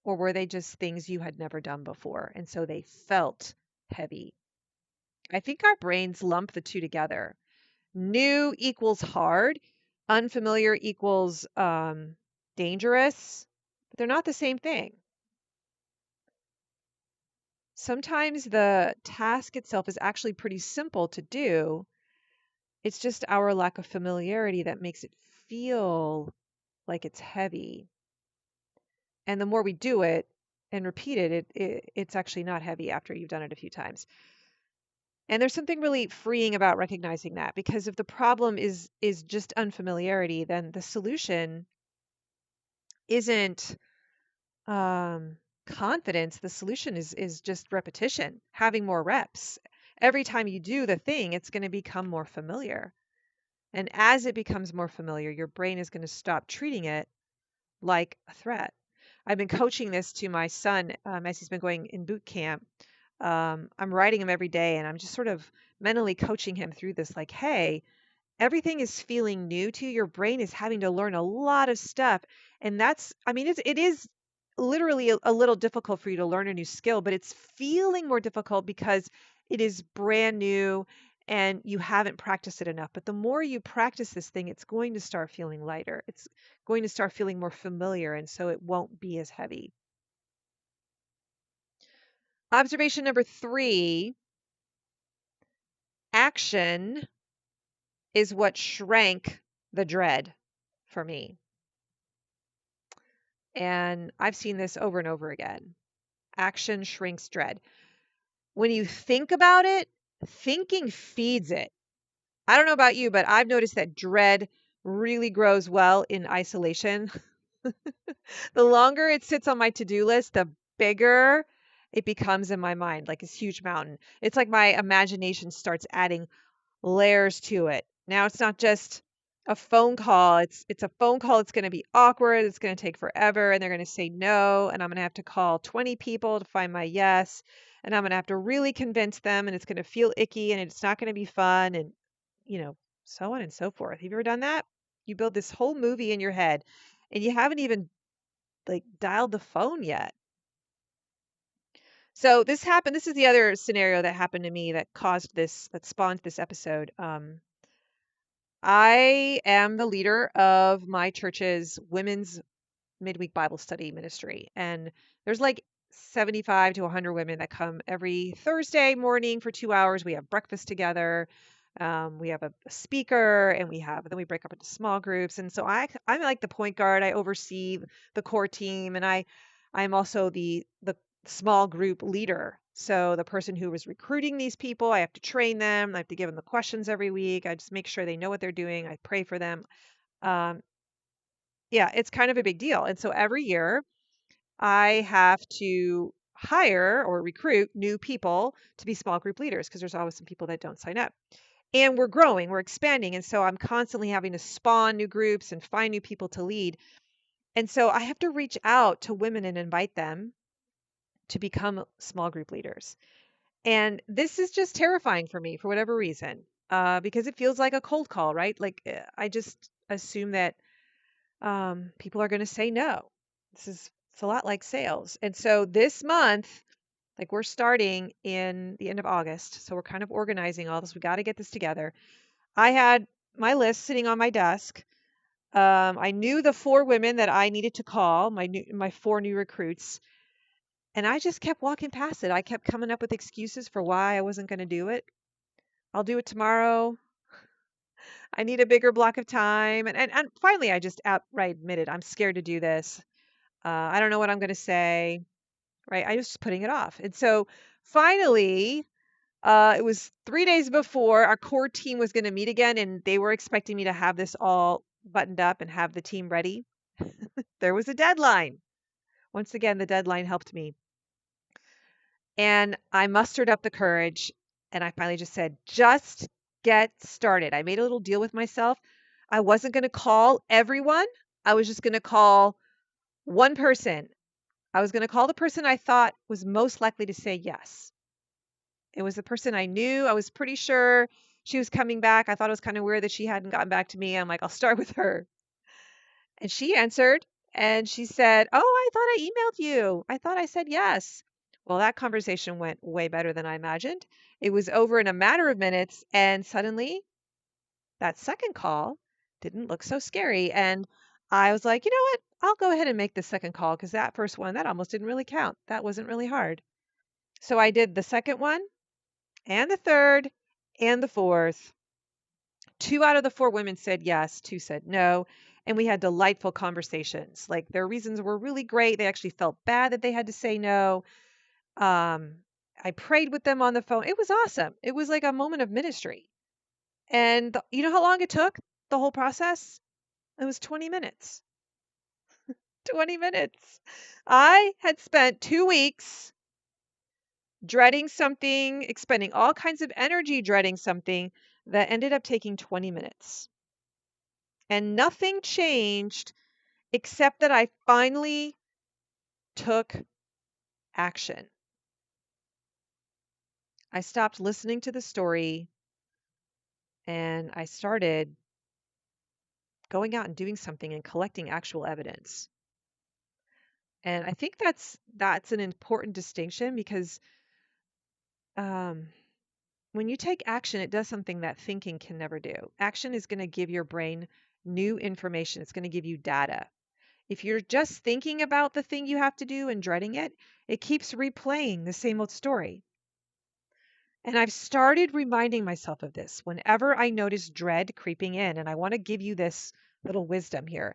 Or were they just things you had never done before? And so they felt heavy. I think our brains lump the two together. New equals hard, unfamiliar equals dangerous, but they're not the same thing. Sometimes the task itself is actually pretty simple to do. It's just our lack of familiarity that makes it feel like it's heavy. And the more we do it and repeat it's actually not heavy after you've done it a few times. And there's something really freeing about recognizing that, because if the problem is just unfamiliarity, then the solution isn't confidence. The solution is just repetition, having more reps. Every time you do the thing, it's going to become more familiar. And as it becomes more familiar, your brain is going to stop treating it like a threat. I've been coaching this to my son as he's been going in boot camp. I'm writing him every day, and I'm just sort of mentally coaching him through this, like, hey, everything is feeling new to you. Your brain is having to learn a lot of stuff. And that's, I mean, it is literally a little difficult for you to learn a new skill, but it's feeling more difficult because it is brand new and you haven't practiced it enough. But the more you practice this thing, it's going to start feeling lighter. It's going to start feeling more familiar, and so it won't be as heavy. Observation number 3, action is what shrank the dread for me. And I've seen this over and over again. Action shrinks dread. When you think about it, thinking feeds it. I don't know about you, but I've noticed that dread really grows well in isolation. The longer it sits on my to-do list, the bigger it becomes in my mind, like this huge mountain. It's like my imagination starts adding layers to it. Now it's not just a phone call. It's a phone call. It's going to be awkward. It's going to take forever, and they're going to say no, and I'm going to have to call 20 people to find my yes, and I'm going to have to really convince them, and it's going to feel icky, and it's not going to be fun, and so on and so forth. Have you ever done that? You build this whole movie in your head, and you haven't even like dialed the phone yet. So this happened. This is the other scenario that happened to me that spawned this episode. I am the leader of my church's women's midweek Bible study ministry. And there's like 75 to 100 women that come every Thursday morning for 2 hours. We have breakfast together. We have a speaker, and then we break up into small groups. And so I'm like the point guard. I oversee the core team, and I'm also the small group leader. So the person who was recruiting these people, I have to train them. I have to give them the questions every week. I just make sure they know what they're doing. I pray for them. Um, yeah, it's kind of a big deal. And so every year I have to hire or recruit new people to be small group leaders because there's always some people that don't sign up. And we're growing, we're expanding. And so I'm constantly having to spawn new groups and find new people to lead. And so I have to reach out to women and invite them to become small group leaders. And this is just terrifying for me for whatever reason, because it feels like a cold call, right? Like I just assume that people are going to say no. It's a lot like sales. And so this month, like we're starting in the end of August, so we're kind of organizing all this. We got to get this together. I had my list sitting on my desk. I knew the 4 women that I needed to call, my 4 new recruits, and I just kept walking past it. I kept coming up with excuses for why I wasn't going to do it. I'll do it tomorrow. I need a bigger block of time. And finally, I just outright admitted I'm scared to do this. I don't know what I'm going to say. Right. I was just putting it off. And so finally, it was 3 days before our core team was going to meet again, and they were expecting me to have this all buttoned up and have the team ready. There was a deadline. Once again, the deadline helped me. And I mustered up the courage, and I finally just said, just get started. I made a little deal with myself. I wasn't going to call everyone. I was just going to call one person. I was going to call the person I thought was most likely to say yes. It was the person I knew. I was pretty sure she was coming back. I thought it was kind of weird that she hadn't gotten back to me. I'm like, I'll start with her. And she answered, and she said, "Oh, I thought I emailed you. I thought I said yes." Well, that conversation went way better than I imagined. It was over in a matter of minutes, and suddenly that second call didn't look so scary. And I was like, you know what? I'll go ahead and make the second call because that first one, that almost didn't really count. That wasn't really hard. So I did the second one and the third and the fourth. 2 out of the 4 women said yes, 2 said no, and we had delightful conversations. Like their reasons were really great. They actually felt bad that they had to say no. I prayed with them on the phone. It was awesome. It was like a moment of ministry. And you know how long it took? The whole process? It was 20 minutes. 20 minutes. I had spent 2 weeks dreading something, expending all kinds of energy dreading something that ended up taking 20 minutes. And nothing changed except that I finally took action. I stopped listening to the story and I started going out and doing something and collecting actual evidence. And I think that's an important distinction because when you take action, it does something that thinking can never do. Action is going to give your brain new information. It's going to give you data. If you're just thinking about the thing you have to do and dreading it, it keeps replaying the same old story. And I've started reminding myself of this whenever I notice dread creeping in. And I want to give you this little wisdom here.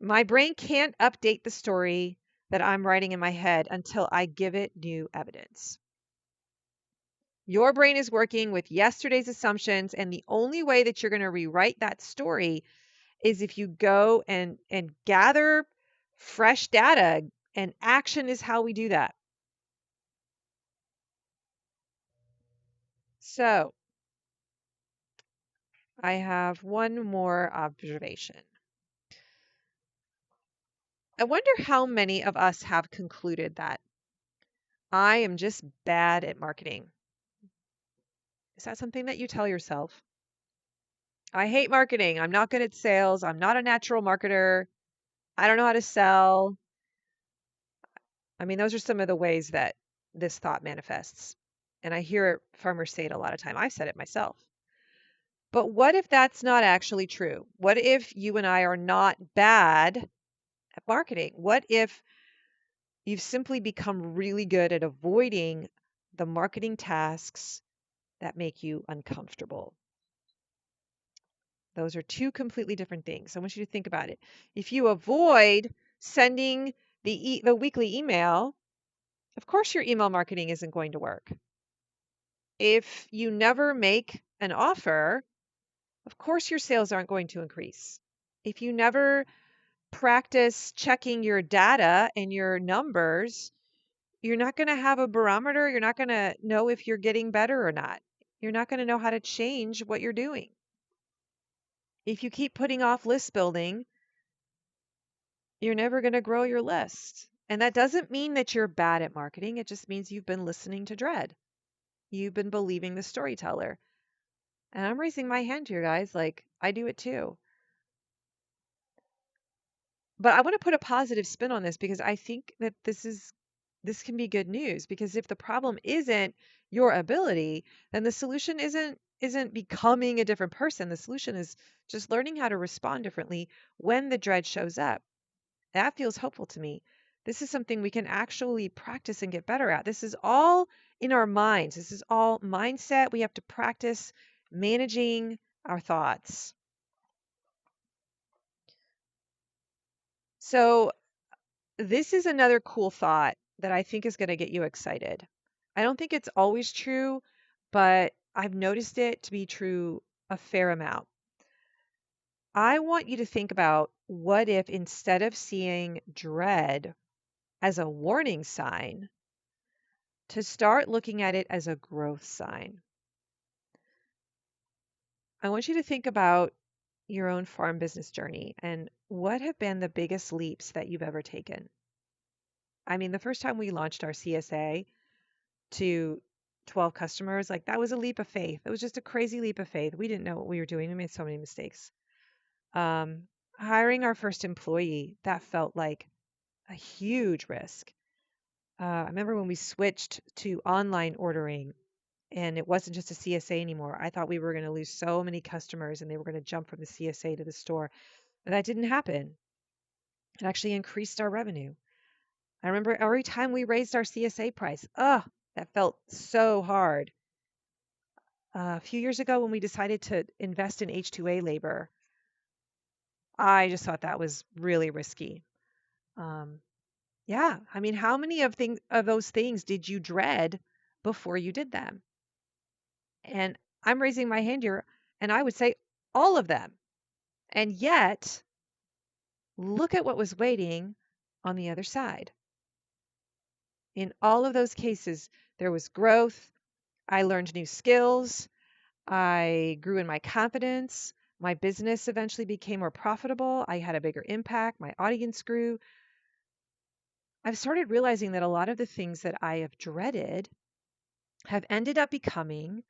My brain can't update the story that I'm writing in my head until I give it new evidence. Your brain is working with yesterday's assumptions, and the only way that you're going to rewrite that story is if you go and gather fresh data, and action is how we do that. So, I have one more observation. I wonder how many of us have concluded that I am just bad at marketing. Is that something that you tell yourself? I hate marketing. I'm not good at sales. I'm not a natural marketer. I don't know how to sell. I mean, those are some of the ways that this thought manifests. And I hear farmers say it a lot of time. I've said it myself. But what if that's not actually true? What if you and I are not bad at marketing? What if you've simply become really good at avoiding the marketing tasks that make you uncomfortable? Those are two completely different things. I want you to think about it. If you avoid sending the weekly email, of course your email marketing isn't going to work. If you never make an offer, of course your sales aren't going to increase. If you never practice checking your data and your numbers, you're not going to have a barometer. You're not going to know if you're getting better or not. You're not going to know how to change what you're doing. If you keep putting off list building, you're never going to grow your list. And that doesn't mean that you're bad at marketing. It just means you've been listening to dread. You've been believing the storyteller. And I'm raising my hand here, guys. Like, I do it too. But I want to put a positive spin on this because I think that this can be good news, because if the problem isn't your ability, then the solution isn't becoming a different person. The solution is just learning how to respond differently when the dread shows up. That feels hopeful to me. This is something we can actually practice and get better at. This is all in our minds. This is all mindset. We have to practice managing our thoughts. So, this is another cool thought that I think is going to get you excited. I don't think it's always true, but I've noticed it to be true a fair amount. I want you to think about, what if instead of seeing dread as a warning sign, to start looking at it as a growth sign. I want you to think about your own farm business journey and what have been the biggest leaps that you've ever taken. I mean, the first time we launched our CSA to 12 customers, like, that was a leap of faith. It was just a crazy leap of faith. We didn't know what we were doing. We made so many mistakes. Um, Hiring our first employee, that felt like a huge risk. I remember when we switched to online ordering and it wasn't just a CSA anymore. I thought we were going to lose so many customers and they were going to jump from the CSA to the store. But that didn't happen. It actually increased our revenue. I remember every time we raised our CSA price, that felt so hard. A few years ago when we decided to invest in H2A labor, I just thought that was really risky. Yeah, I mean, how many of those things did you dread before you did them? And I'm raising my hand here, and I would say all of them. And yet, look at what was waiting on the other side. In all of those cases, there was growth. I learned new skills. I grew in my confidence. My business eventually became more profitable. I had a bigger impact. My audience grew. I've started realizing that a lot of the things that I have dreaded have ended up becoming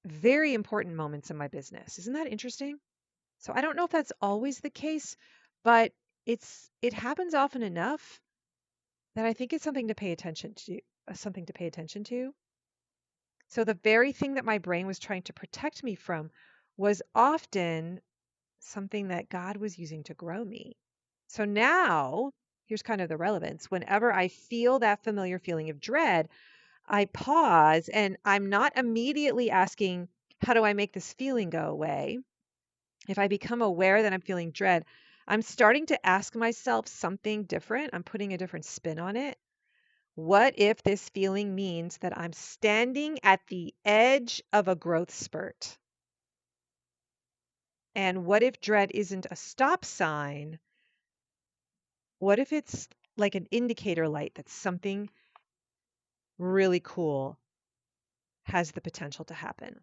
very important moments in my business. Isn't that interesting? So I don't know if that's always the case, but it happens often enough that I think it's something to pay attention to, something to pay attention to. So the very thing that my brain was trying to protect me from was often something that God was using to grow me. So now, here's kind of the relevance. Whenever I feel that familiar feeling of dread, I pause and I'm not immediately asking, how do I make this feeling go away? If I become aware that I'm feeling dread, I'm starting to ask myself something different. I'm putting a different spin on it. What if this feeling means that I'm standing at the edge of a growth spurt? And what if dread isn't a stop sign? What if it's like an indicator light that something really cool has the potential to happen?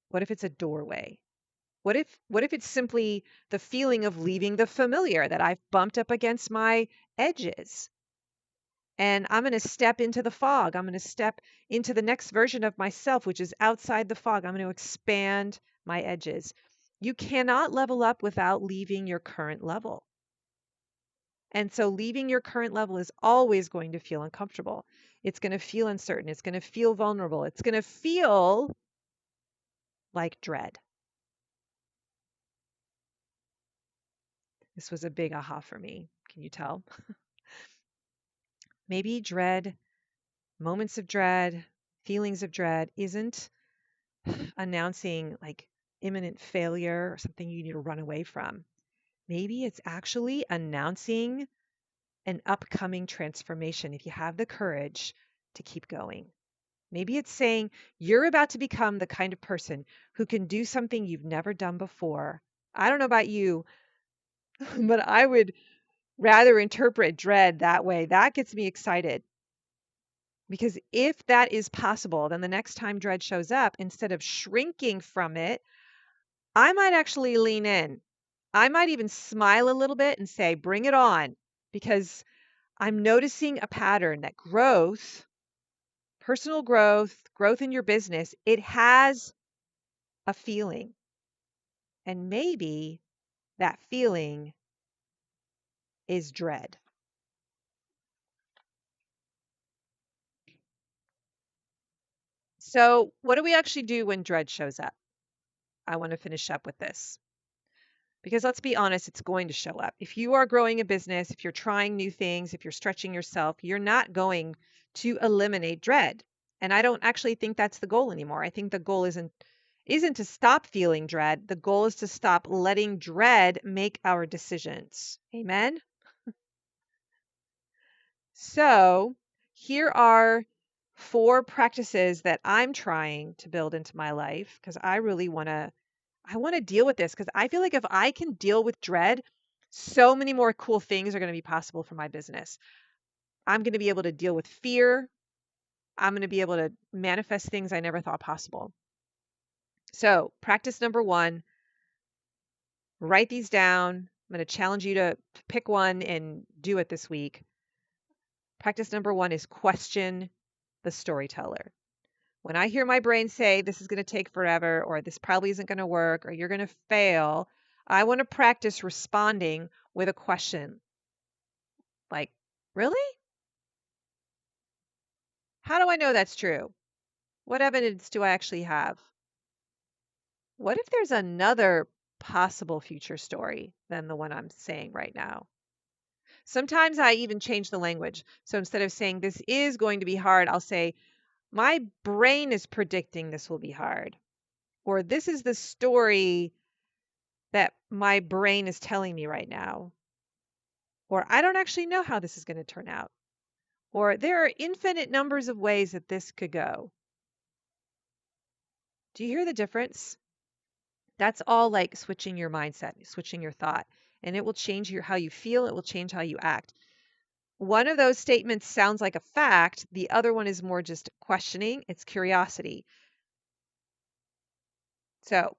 What if it's a doorway? What if it's simply the feeling of leaving the familiar that I've bumped up against my edges? And I'm going to step into the fog. I'm going to step into the next version of myself, which is outside the fog. I'm going to expand my edges. You cannot level up without leaving your current level. And so leaving your current level is always going to feel uncomfortable. It's going to feel uncertain. It's going to feel vulnerable. It's going to feel like dread. This was a big aha for me. Can you tell? Maybe dread, moments of dread, feelings of dread isn't announcing like imminent failure or something you need to run away from. Maybe it's actually announcing an upcoming transformation if you have the courage to keep going. Maybe it's saying you're about to become the kind of person who can do something you've never done before. I don't know about you, but I would rather interpret dread that way. That gets me excited. Because if that is possible, then the next time dread shows up, instead of shrinking from it, I might actually lean in. I might even smile a little bit and say, bring it on, because I'm noticing a pattern that growth, personal growth, growth in your business, it has a feeling. And maybe that feeling is dread. So, what do we actually do when dread shows up? I want to finish up with this. Because let's be honest, it's going to show up. If you are growing a business, if you're trying new things, if you're stretching yourself, you're not going to eliminate dread. And I don't actually think that's the goal anymore. I think the goal isn't to stop feeling dread. The goal is to stop letting dread make our decisions. Amen. So, here are 4 practices that I'm trying to build into my life because I want to deal with this because I feel like if I can deal with dread, so many more cool things are going to be possible for my business. I'm going to be able to deal with fear. I'm going to be able to manifest things I never thought possible. So, practice number 1, write these down. I'm going to challenge you to pick one and do it this week. Practice number 1 is question the storyteller. When I hear my brain say this is going to take forever, or this probably isn't going to work, or you're going to fail, I want to practice responding with a question like, really? How do I know that's true? What evidence do I actually have? What if there's another possible future story than the one I'm saying right now? Sometimes I even change the language. So instead of saying this is going to be hard, I'll say, my brain is predicting this will be hard. Or this is the story that my brain is telling me right now. Or I don't actually know how this is going to turn out. Or there are infinite numbers of ways that this could go. Do you hear the difference? That's all like switching your mindset, switching your thought, and it will change how you feel. It will change how you act. One of those statements sounds like a fact. The other one is more just questioning. It's curiosity. So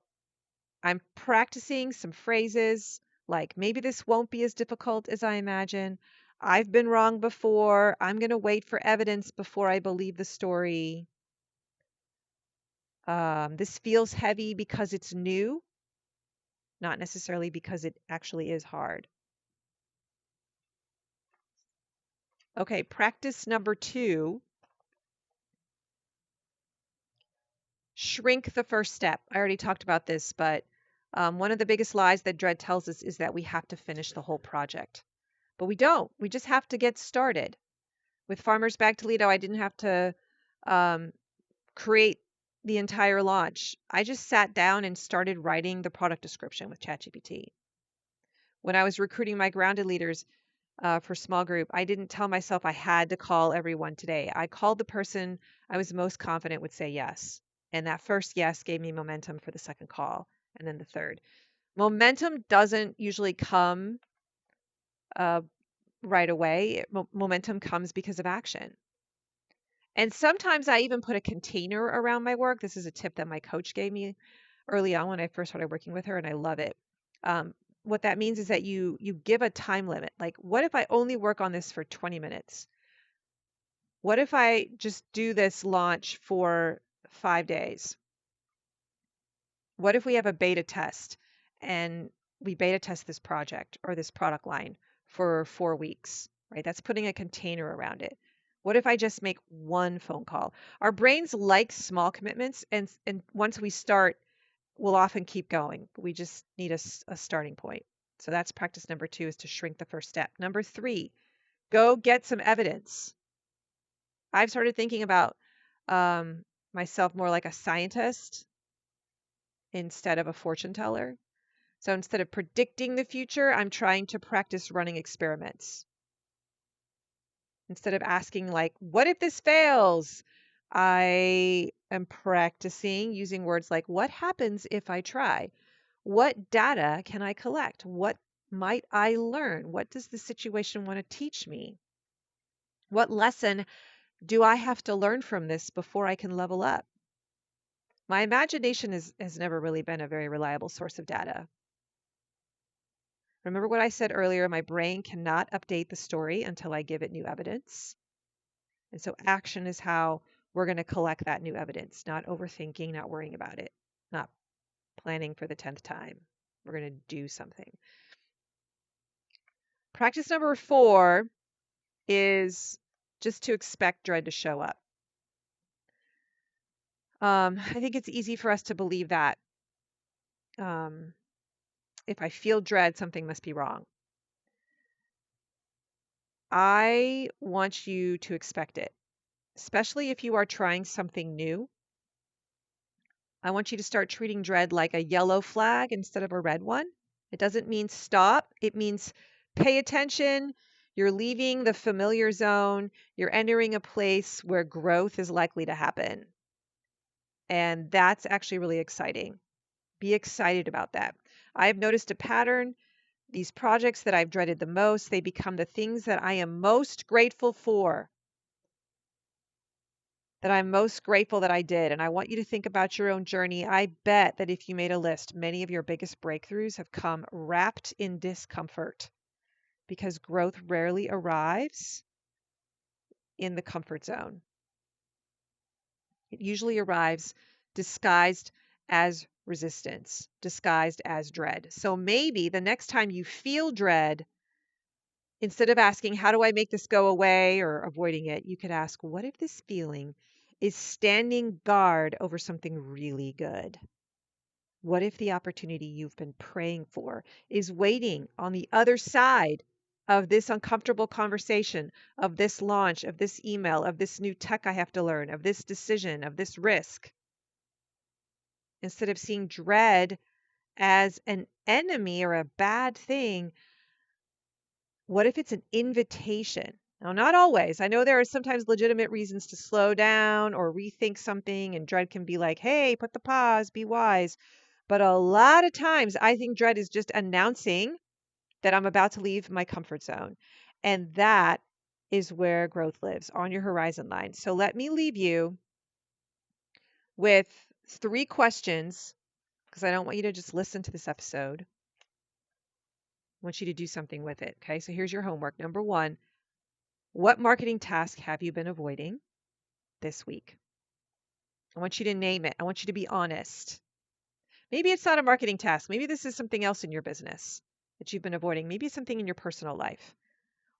I'm practicing some phrases like maybe this won't be as difficult as I imagine. I've been wrong before. I'm going to wait for evidence before I believe the story. This feels heavy because it's new, not necessarily because it actually is hard. Okay, practice number 2 Shrink the first step. I already talked about this, but one of the biggest lies that dread tells us is that we have to finish the whole project. But we don't. We just have to get started. With Farmer's Bag Toledo, I didn't have to um, create the entire launch. I just sat down and started writing the product description with ChatGPT. When I was recruiting my grounded leaders for small group, I didn't tell myself I had to call everyone today. I called the person I was most confident would say yes. And that first yes gave me momentum for the second call and then the third. Momentum doesn't usually come uh, right away. Momentum comes because of action. And sometimes I even put a container around my work. This is a tip that my coach gave me early on when I first started working with her, and I love it. Um, what that means is that you give a time limit. Like, what if I only work on this for 20 minutes? What if I just do this launch for 5 days? What if we have a beta test and we beta test this project or this product line for 4 weeks, right? That's putting a container around it. What if I just make one phone call? Our brains like small commitments, and once we start, we'll often keep going. We just need a starting point. So that's practice number 2, is to shrink the first step. Number 3, go get some evidence. I've started thinking about myself more like a scientist instead of a fortune teller. So instead of predicting the future, I'm trying to practice running experiments. Instead of asking, like, what if this fails? I am practicing using words like, what happens if I try? What data can I collect? What might I learn? What does the situation want to teach me? What lesson do I have to learn from this before I can level up? My imagination has never really been a very reliable source of data. Remember what I said earlier, my brain cannot update the story until I give it new evidence. And so action is how we're going to collect that new evidence, not overthinking, not worrying about it, not planning for the 10th time. We're going to do something. Practice number 4 is just to expect dread to show up. I think it's easy for us to believe that if I feel dread, something must be wrong. I want you to expect it, especially if you are trying something new. I want you to start treating dread like a yellow flag instead of a red one. It doesn't mean stop. It means pay attention. You're leaving the familiar zone. You're entering a place where growth is likely to happen. And that's actually really exciting. Be excited about that. I've noticed a pattern. These projects that I've dreaded the most, they become the things that I am most grateful for, that I'm most grateful that I did. And I want you to think about your own journey. I bet that if you made a list, many of your biggest breakthroughs have come wrapped in discomfort, because growth rarely arrives in the comfort zone. It usually arrives disguised as resistance, disguised as dread. So maybe the next time you feel dread, instead of asking, how do I make this go away, or avoiding it, you could ask, what if this feeling is standing guard over something really good? What if the opportunity you've been praying for is waiting on the other side of this uncomfortable conversation, of this launch, of this email, of this new tech I have to learn, of this decision, of this risk? Instead of seeing dread as an enemy or a bad thing, what if it's an invitation? Now, not always. I know there are sometimes legitimate reasons to slow down or rethink something, and dread can be like, hey, put the pause, be wise. But a lot of times, I think dread is just announcing that I'm about to leave my comfort zone. And that is where growth lives, on your horizon line. So let me leave you with 3 questions, because I don't want you to just listen to this episode. I want you to do something with it. Okay, so here's your homework. Number 1, what marketing task have you been avoiding this week? I want you to name it. I want you to be honest. Maybe it's not a marketing task. Maybe this is something else in your business that you've been avoiding. Maybe it's something in your personal life.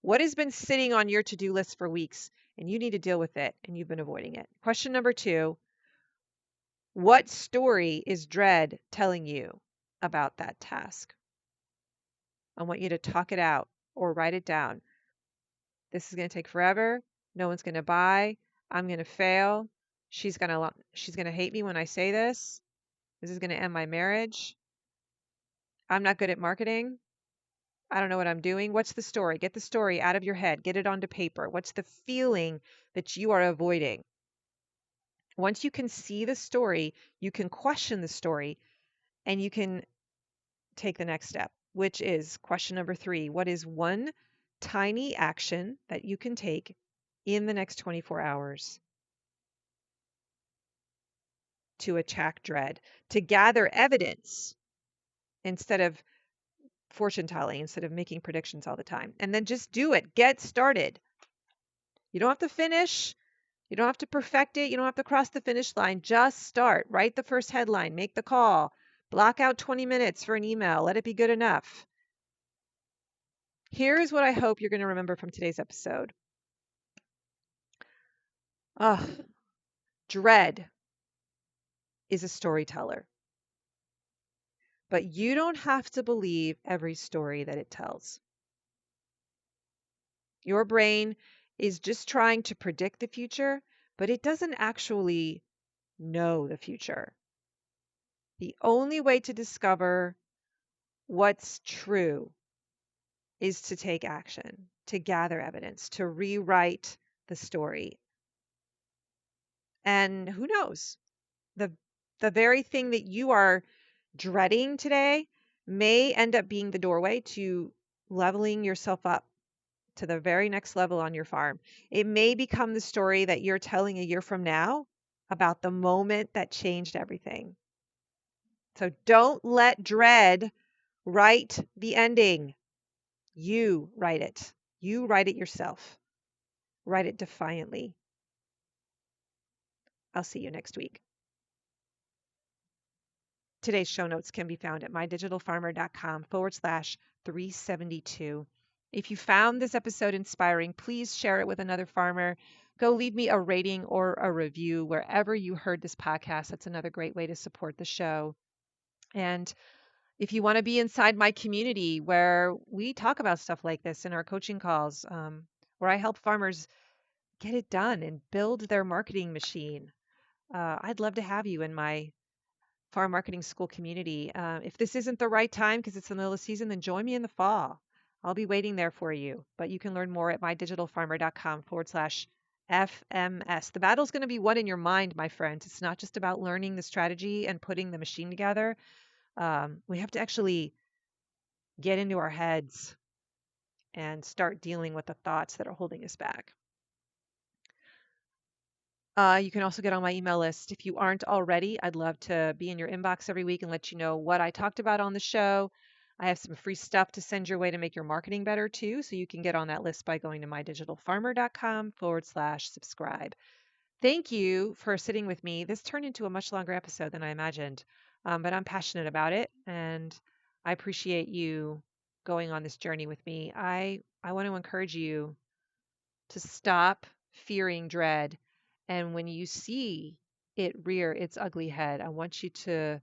What has been sitting on your to-do list for weeks and you need to deal with it and you've been avoiding it? Question number 2, What story is dread telling you about that task? I want you to talk it out or write it down. This is going to take forever. No one's going to buy. I'm going to fail. She's going to hate me when I say this. This is going to end my marriage. I'm not good at marketing. I don't know what I'm doing. What's the story? Get the story out of your head. Get it onto paper. What's the feeling that you are avoiding? Once you can see the story, you can question the story and you can take the next step, which is question number 3. What is one tiny action that you can take in the next 24 hours to attack dread, to gather evidence instead of fortune telling, instead of making predictions all the time? And then just do it. Get started. You don't have to finish. You don't have to perfect it. You don't have to cross the finish line. Just start. Write the first headline. Make the call. Block out 20 minutes for an email. Let it be good enough. Here's what I hope you're going to remember from today's episode. Dread is a storyteller, but you don't have to believe every story that it tells. Your brain is just trying to predict the future, but it doesn't actually know the future. The only way to discover what's true is to take action, to gather evidence, to rewrite the story. And who knows? The very thing that you are dreading today may end up being the doorway to leveling yourself up to the very next level on your farm. It may become the story that you're telling a year from now about the moment that changed everything. So don't let dread write the ending. You write it. You write it yourself. Write it defiantly. I'll see you next week. Today's show notes can be found at mydigitalfarmer.com/372. If you found this episode inspiring, please share it with another farmer. Go leave me a rating or a review wherever you heard this podcast. That's another great way to support the show. And if you want to be inside my community where we talk about stuff like this in our coaching calls, where I help farmers get it done and build their marketing machine, I'd love to have you in my farm marketing school community. If this isn't the right time because it's the middle of the season, then join me in the fall. I'll be waiting there for you. But you can learn more at mydigitalfarmer.com/FMS. The battle's going to be won in your mind, my friends. It's not just about learning the strategy and putting the machine together. We have to actually get into our heads and start dealing with the thoughts that are holding us back. You can also get on my email list. If you aren't already, I'd love to be in your inbox every week and let you know what I talked about on the show. I have some free stuff to send your way to make your marketing better too. So you can get on that list by going to mydigitalfarmer.com/subscribe. Thank you for sitting with me. This turned into a much longer episode than I imagined, but I'm passionate about it and I appreciate you going on this journey with me. I want to encourage you to stop fearing dread. And when you see it rear its ugly head, I want you to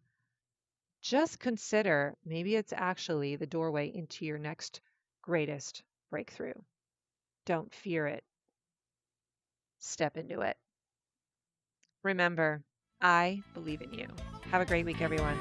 just consider maybe it's actually the doorway into your next greatest breakthrough. Don't fear it. Step into it. Remember, I believe in you. Have a great week, everyone.